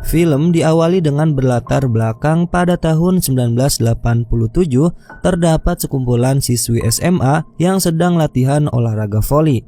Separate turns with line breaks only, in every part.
Film diawali dengan berlatar belakang pada tahun 1987 terdapat sekumpulan siswi SMA yang sedang latihan olahraga voli.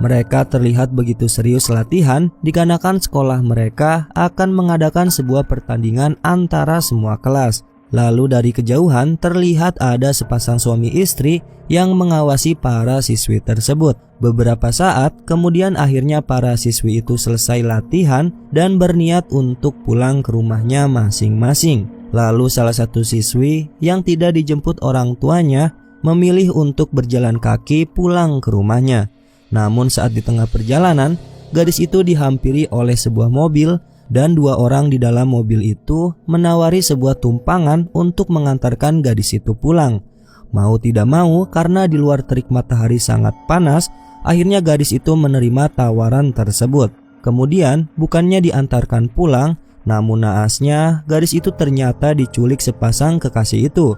Mereka terlihat begitu serius latihan dikarenakan sekolah mereka akan mengadakan sebuah pertandingan antara semua kelas. Lalu dari kejauhan terlihat ada sepasang suami istri yang mengawasi para siswi tersebut. Beberapa saat kemudian akhirnya para siswi itu selesai latihan dan berniat untuk pulang ke rumahnya masing-masing. Lalu salah satu siswi yang tidak dijemput orang tuanya memilih untuk berjalan kaki pulang ke rumahnya. Namun saat di tengah perjalanan, gadis itu dihampiri oleh sebuah mobil dan dua orang di dalam mobil itu menawari sebuah tumpangan untuk mengantarkan gadis itu pulang. Mau tidak mau, karena di luar terik matahari sangat panas, akhirnya gadis itu menerima tawaran tersebut. Kemudian bukannya diantarkan pulang, namun naasnya gadis itu ternyata diculik sepasang kekasih itu.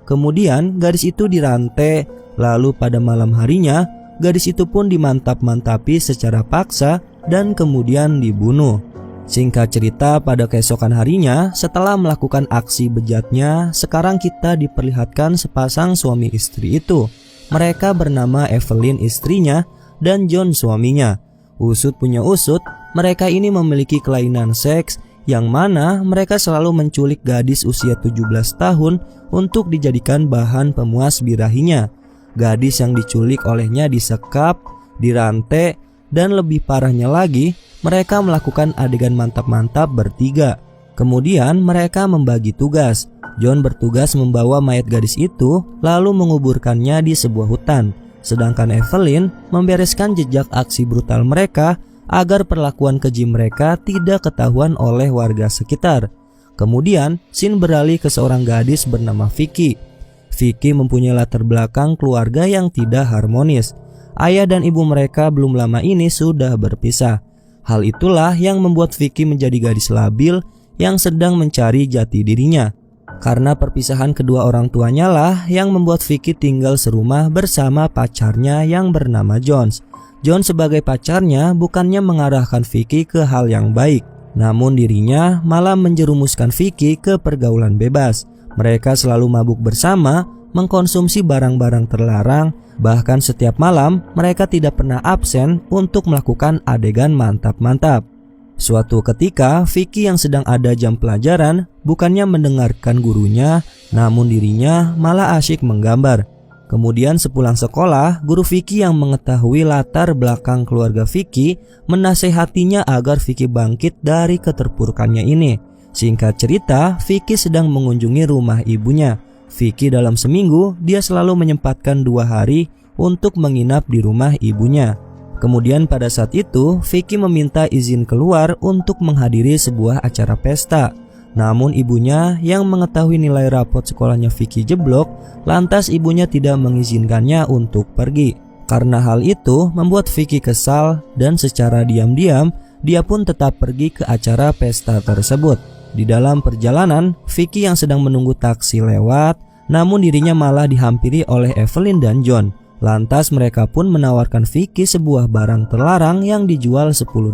Kemudian gadis itu dirantai, lalu pada malam harinya gadis itu pun dimantap-mantapi secara paksa dan kemudian dibunuh. Singkat cerita, pada keesokan harinya setelah melakukan aksi bejatnya, sekarang kita diperlihatkan sepasang suami istri itu. Mereka bernama Evelyn istrinya dan John suaminya. Usut punya usut, mereka ini memiliki kelainan seks yang mana mereka selalu menculik gadis usia 17 tahun untuk dijadikan bahan pemuas birahinya. Gadis yang diculik olehnya disekap, dirantai, dan lebih parahnya lagi, mereka melakukan adegan mantap-mantap bertiga. Kemudian mereka membagi tugas. John bertugas membawa mayat gadis itu lalu menguburkannya di sebuah hutan. Sedangkan Evelyn membereskan jejak aksi brutal mereka agar perlakuan keji mereka tidak ketahuan oleh warga sekitar. Kemudian scene beralih ke seorang gadis bernama Vicky. Vicky mempunyai latar belakang keluarga yang tidak harmonis. Ayah dan ibu mereka belum lama ini sudah berpisah. Hal itulah yang membuat Vicky menjadi gadis labil yang sedang mencari jati dirinya. Karena perpisahan kedua orang tuanya lah yang membuat Vicky tinggal serumah bersama pacarnya yang bernama Jones. John sebagai pacarnya bukannya mengarahkan Vicky ke hal yang baik, namun dirinya malah menjerumuskan Vicky ke pergaulan bebas. Mereka selalu mabuk bersama, mengkonsumsi barang-barang terlarang. Bahkan setiap malam mereka tidak pernah absen untuk melakukan adegan mantap-mantap. Suatu ketika Vicky yang sedang ada jam pelajaran bukannya mendengarkan gurunya, namun dirinya malah asyik menggambar. Kemudian sepulang sekolah, guru Vicky yang mengetahui latar belakang keluarga Vicky menasehatinya agar Vicky bangkit dari keterpurukannya ini. Singkat cerita, Vicky sedang mengunjungi rumah ibunya. Vicky dalam seminggu dia selalu menyempatkan 2 hari untuk menginap di rumah ibunya. Kemudian pada saat itu Vicky meminta izin keluar untuk menghadiri sebuah acara pesta. Namun ibunya yang mengetahui nilai rapot sekolahnya Vicky jeblok, lantas ibunya tidak mengizinkannya untuk pergi. Karena hal itu membuat Vicky kesal dan secara diam-diam dia pun tetap pergi ke acara pesta tersebut. Di dalam perjalanan, Vicky yang sedang menunggu taksi lewat, namun dirinya malah dihampiri oleh Evelyn dan John. Lantas mereka pun menawarkan Vicky sebuah barang terlarang yang dijual $10.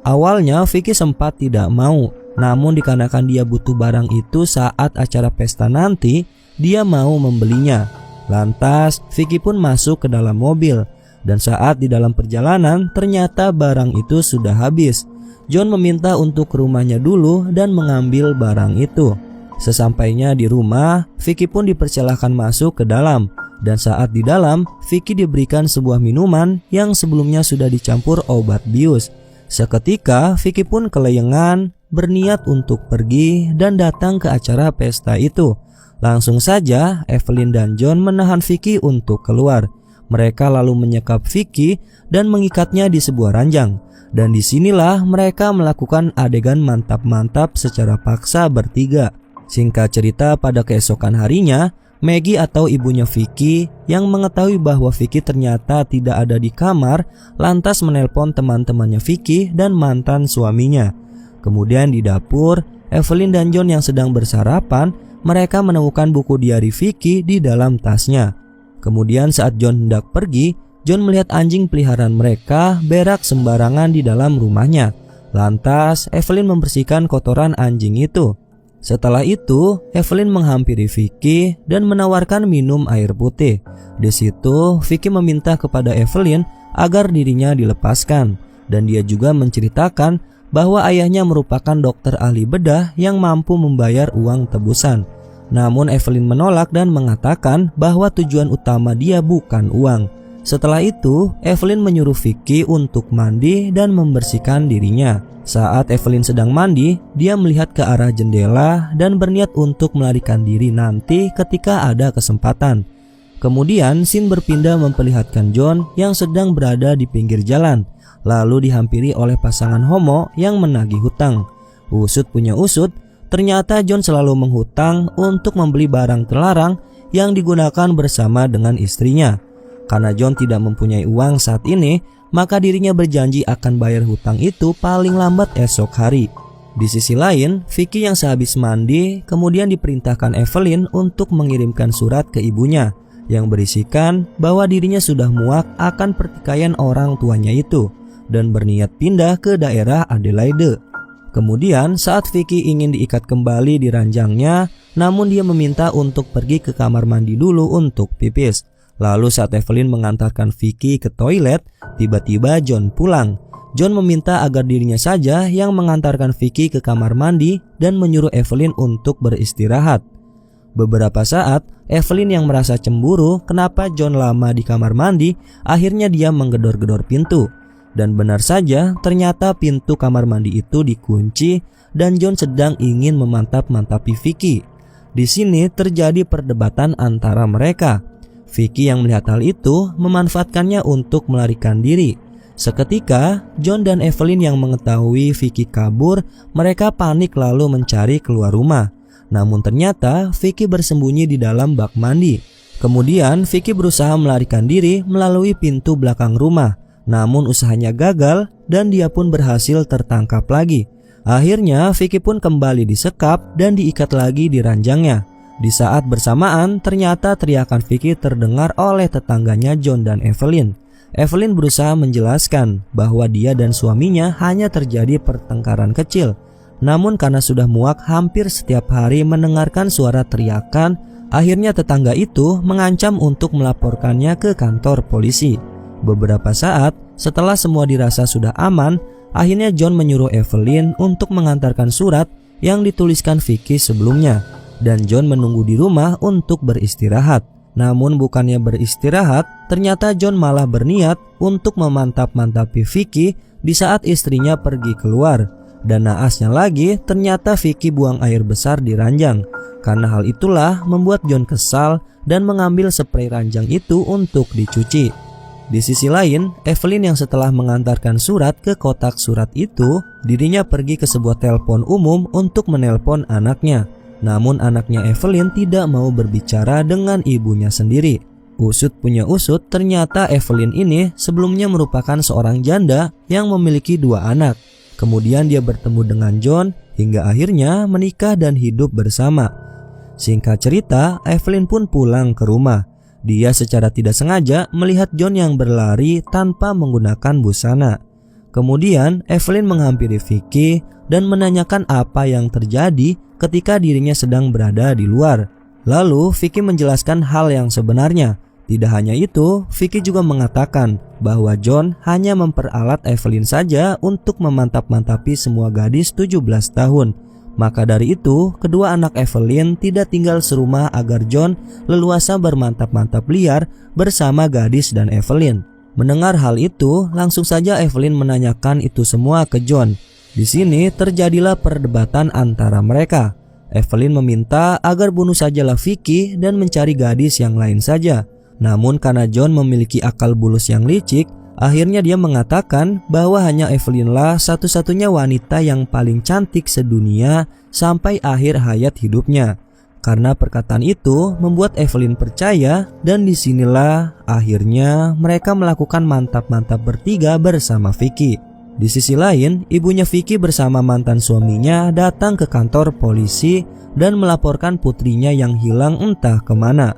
Awalnya Vicky sempat tidak mau, namun dikarenakan dia butuh barang itu saat acara pesta nanti, dia mau membelinya. Lantas Vicky pun masuk ke dalam mobil, dan saat di dalam perjalanan ternyata barang itu sudah habis. John meminta untuk ke rumahnya dulu dan mengambil barang itu. Sesampainya di rumah, Vicky pun dipersilahkan masuk ke dalam. Dan saat di dalam, Vicky diberikan sebuah minuman yang sebelumnya sudah dicampur obat bius. Seketika Vicky pun kelayangan, berniat untuk pergi dan datang ke acara pesta itu. Langsung saja Evelyn dan John menahan Vicky untuk keluar. Mereka lalu menyekap Vicky dan mengikatnya di sebuah ranjang. Dan disinilah mereka melakukan adegan mantap-mantap secara paksa bertiga. Singkat cerita, pada keesokan harinya, Maggie atau ibunya Vicky yang mengetahui bahwa Vicky ternyata tidak ada di kamar, lantas menelpon teman-temannya Vicky dan mantan suaminya. Kemudian di dapur, Evelyn dan John yang sedang bersarapan, mereka menemukan buku diari Vicky di dalam tasnya. Kemudian saat John hendak pergi, John melihat anjing peliharaan mereka berak sembarangan di dalam rumahnya. Lantas Evelyn membersihkan kotoran anjing itu. Setelah itu, Evelyn menghampiri Vicky dan menawarkan minum air putih. Di situ, Vicky meminta kepada Evelyn agar dirinya dilepaskan, dan dia juga menceritakan bahwa ayahnya merupakan dokter ahli bedah yang mampu membayar uang tebusan. Namun Evelyn menolak dan mengatakan bahwa tujuan utama dia bukan uang. Setelah itu, Evelyn menyuruh Vicky untuk mandi dan membersihkan dirinya. Saat Evelyn sedang mandi, dia melihat ke arah jendela dan berniat untuk melarikan diri nanti ketika ada kesempatan. Kemudian scene berpindah memperlihatkan John yang sedang berada di pinggir jalan, lalu dihampiri oleh pasangan homo yang menagih hutang. Usut punya usut, ternyata John selalu menghutang untuk membeli barang terlarang yang digunakan bersama dengan istrinya. Karena John tidak mempunyai uang saat ini, maka dirinya berjanji akan bayar hutang itu paling lambat esok hari. Di sisi lain, Vicky yang sehabis mandi kemudian diperintahkan Evelyn untuk mengirimkan surat ke ibunya yang berisikan bahwa dirinya sudah muak akan pertikaian orang tuanya itu dan berniat pindah ke daerah Adelaide. Kemudian saat Vicky ingin diikat kembali di ranjangnya, namun dia meminta untuk pergi ke kamar mandi dulu untuk pipis. Lalu saat Evelyn mengantarkan Vicky ke toilet, tiba-tiba John pulang. John meminta agar dirinya saja yang mengantarkan Vicky ke kamar mandi dan menyuruh Evelyn untuk beristirahat. Beberapa saat, Evelyn yang merasa cemburu kenapa John lama di kamar mandi, akhirnya dia menggedor-gedor pintu. Dan benar saja, ternyata pintu kamar mandi itu dikunci dan John sedang ingin memantap-mantapi Vicky. Di sini terjadi perdebatan antara mereka. Vicky yang melihat hal itu memanfaatkannya untuk melarikan diri. Seketika, John dan Evelyn yang mengetahui Vicky kabur, mereka panik lalu mencari keluar rumah. Namun ternyata Vicky bersembunyi di dalam bak mandi. Kemudian Vicky berusaha melarikan diri melalui pintu belakang rumah. Namun usahanya gagal dan dia pun berhasil tertangkap lagi. Akhirnya Vicky pun kembali disekap dan diikat lagi di ranjangnya. Di saat bersamaan, ternyata teriakan Vicky terdengar oleh tetangganya John dan Evelyn. Evelyn berusaha menjelaskan bahwa dia dan suaminya hanya terjadi pertengkaran kecil. Namun karena sudah muak hampir setiap hari mendengarkan suara teriakan, akhirnya tetangga itu mengancam untuk melaporkannya ke kantor polisi. Beberapa saat setelah semua dirasa sudah aman, akhirnya John menyuruh Evelyn untuk mengantarkan surat yang dituliskan Vicky sebelumnya. Dan John menunggu di rumah untuk beristirahat. Namun bukannya beristirahat, ternyata John malah berniat untuk memantap-mantapi Vicky di saat istrinya pergi keluar. Dan naasnya lagi, ternyata Vicky buang air besar di ranjang. Karena hal itulah membuat John kesal dan mengambil spray ranjang itu untuk dicuci. Di sisi lain, Evelyn yang setelah mengantarkan surat ke kotak surat itu, dirinya pergi ke sebuah telepon umum untuk menelpon anaknya. Namun anaknya Evelyn tidak mau berbicara dengan ibunya sendiri. Usut punya usut, ternyata Evelyn ini sebelumnya merupakan seorang janda yang memiliki 2 anak. Kemudian dia bertemu dengan John hingga akhirnya menikah dan hidup bersama. Singkat cerita, Evelyn pun pulang ke rumah. Dia secara tidak sengaja melihat John yang berlari tanpa menggunakan busana. Kemudian Evelyn menghampiri Vicky dan menanyakan apa yang terjadi ketika dirinya sedang berada di luar. Lalu Vicky menjelaskan hal yang sebenarnya. Tidak hanya itu, Vicky juga mengatakan bahwa John hanya memperalat Evelyn saja untuk memantap-mantapi semua gadis 17 tahun. Maka dari itu, kedua anak Evelyn tidak tinggal serumah agar John leluasa bermantap-mantap liar bersama gadis dan Evelyn. Mendengar hal itu, langsung saja Evelyn menanyakan itu semua ke John. Di sini terjadilah perdebatan antara mereka. Evelyn meminta agar bunuh sajalah Vicky dan mencari gadis yang lain saja. Namun karena John memiliki akal bulus yang licik, akhirnya dia mengatakan bahwa hanya Evelynlah satu-satunya wanita yang paling cantik sedunia sampai akhir hayat hidupnya. Karena perkataan itu membuat Evelyn percaya dan disinilah akhirnya mereka melakukan mantap-mantap bertiga bersama Vicky. Di sisi lain, ibunya Vicky bersama mantan suaminya datang ke kantor polisi dan melaporkan putrinya yang hilang entah kemana.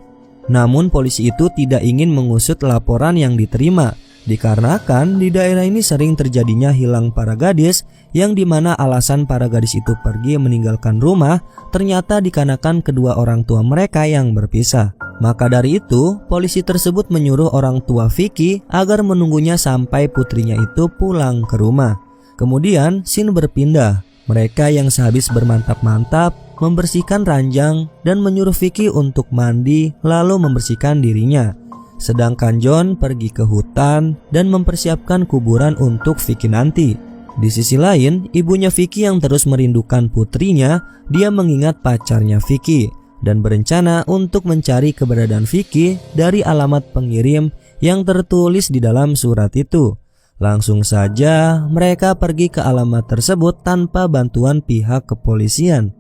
Namun polisi itu tidak ingin mengusut laporan yang diterima, dikarenakan di daerah ini sering terjadinya hilang para gadis yang dimana alasan para gadis itu pergi meninggalkan rumah ternyata dikarenakan kedua orang tua mereka yang berpisah. Maka dari itu, polisi tersebut menyuruh orang tua Vicky agar menunggunya sampai putrinya itu pulang ke rumah. Kemudian, scene berpindah. Mereka yang sehabis bermantap-mantap membersihkan ranjang dan menyuruh Vicky untuk mandi lalu membersihkan dirinya. Sedangkan John pergi ke hutan dan mempersiapkan kuburan untuk Vicky nanti. Di sisi lain, ibunya Vicky yang terus merindukan putrinya, dia mengingat pacarnya Vicky dan berencana untuk mencari keberadaan Vicky dari alamat pengirim yang tertulis di dalam surat itu. Langsung saja mereka pergi ke alamat tersebut tanpa bantuan pihak kepolisian.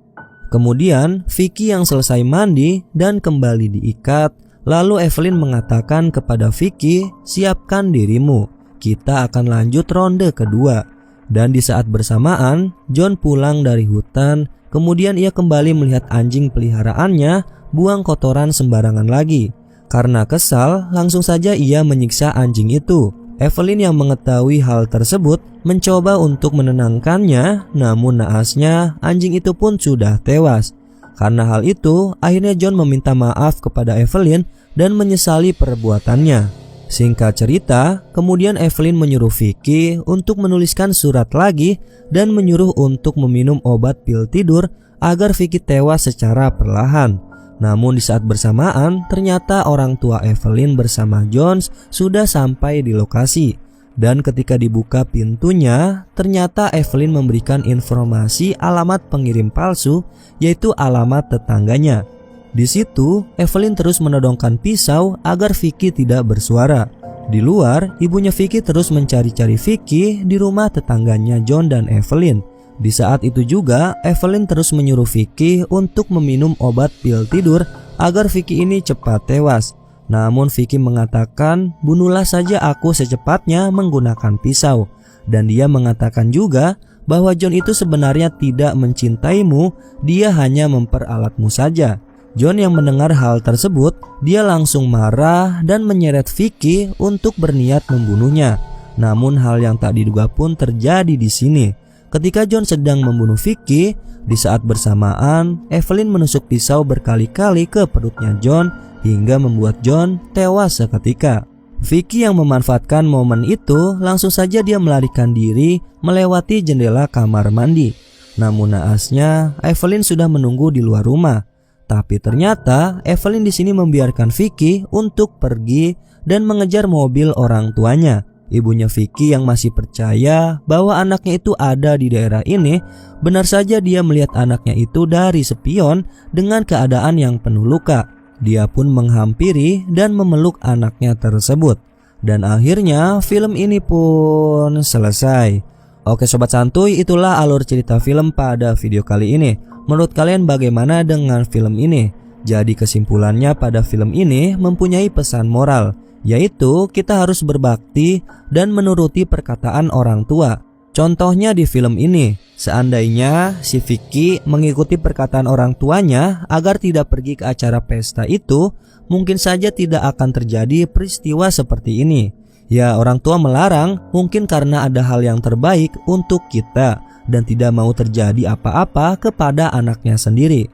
Kemudian Vicky yang selesai mandi dan kembali diikat, lalu Evelyn mengatakan kepada Vicky, siapkan dirimu, kita akan lanjut ronde kedua. Dan di saat bersamaan John pulang dari hutan. Kemudian ia kembali melihat anjing peliharaannya buang kotoran sembarangan lagi. Karena kesal, langsung saja ia menyiksa anjing itu. Evelyn yang mengetahui hal tersebut mencoba untuk menenangkannya, namun naasnya anjing itu pun sudah tewas. Karena hal itu, akhirnya John meminta maaf kepada Evelyn dan menyesali perbuatannya. Singkat cerita, kemudian Evelyn menyuruh Vicky untuk menuliskan surat lagi dan menyuruh untuk meminum obat pil tidur agar Vicky tewas secara perlahan. Namun di saat bersamaan, ternyata orang tua Evelyn bersama Jones sudah sampai di lokasi. Dan ketika dibuka pintunya, ternyata Evelyn memberikan informasi alamat pengirim palsu, yaitu alamat tetangganya. Di situ, Evelyn terus menodongkan pisau agar Vicky tidak bersuara. Di luar, ibunya Vicky terus mencari-cari Vicky di rumah tetangganya John dan Evelyn. Di saat itu juga, Evelyn terus menyuruh Vicky untuk meminum obat pil tidur agar Vicky ini cepat tewas. Namun Vicky mengatakan, bunuhlah saja aku secepatnya menggunakan pisau. Dan dia mengatakan juga bahwa John itu sebenarnya tidak mencintaimu, dia hanya memperalatmu saja. John yang mendengar hal tersebut, dia langsung marah dan menyeret Vicky untuk berniat membunuhnya. Namun hal yang tak diduga pun terjadi di sini. Ketika John sedang membunuh Vicky, di saat bersamaan Evelyn menusuk pisau berkali-kali ke perutnya John hingga membuat John tewas seketika. Vicky yang memanfaatkan momen itu langsung saja dia melarikan diri melewati jendela kamar mandi. Namun naasnya Evelyn sudah menunggu di luar rumah. Tapi ternyata Evelyn di sini membiarkan Vicky untuk pergi dan mengejar mobil orang tuanya. Ibunya Vicky yang masih percaya bahwa anaknya itu ada di daerah ini, benar saja dia melihat anaknya itu dari spion dengan keadaan yang penuh luka. Dia pun menghampiri dan memeluk anaknya tersebut. Dan akhirnya film ini pun selesai. Oke sobat santuy, itulah alur cerita film pada video kali ini. Menurut kalian bagaimana dengan film ini? Jadi kesimpulannya pada film ini mempunyai pesan moral, yaitu kita harus berbakti dan menuruti perkataan orang tua. Contohnya di film ini, seandainya si Vicky mengikuti perkataan orang tuanya agar tidak pergi ke acara pesta itu, mungkin saja tidak akan terjadi peristiwa seperti ini. Ya, orang tua melarang mungkin karena ada hal yang terbaik untuk kita dan tidak mau terjadi apa-apa kepada anaknya sendiri.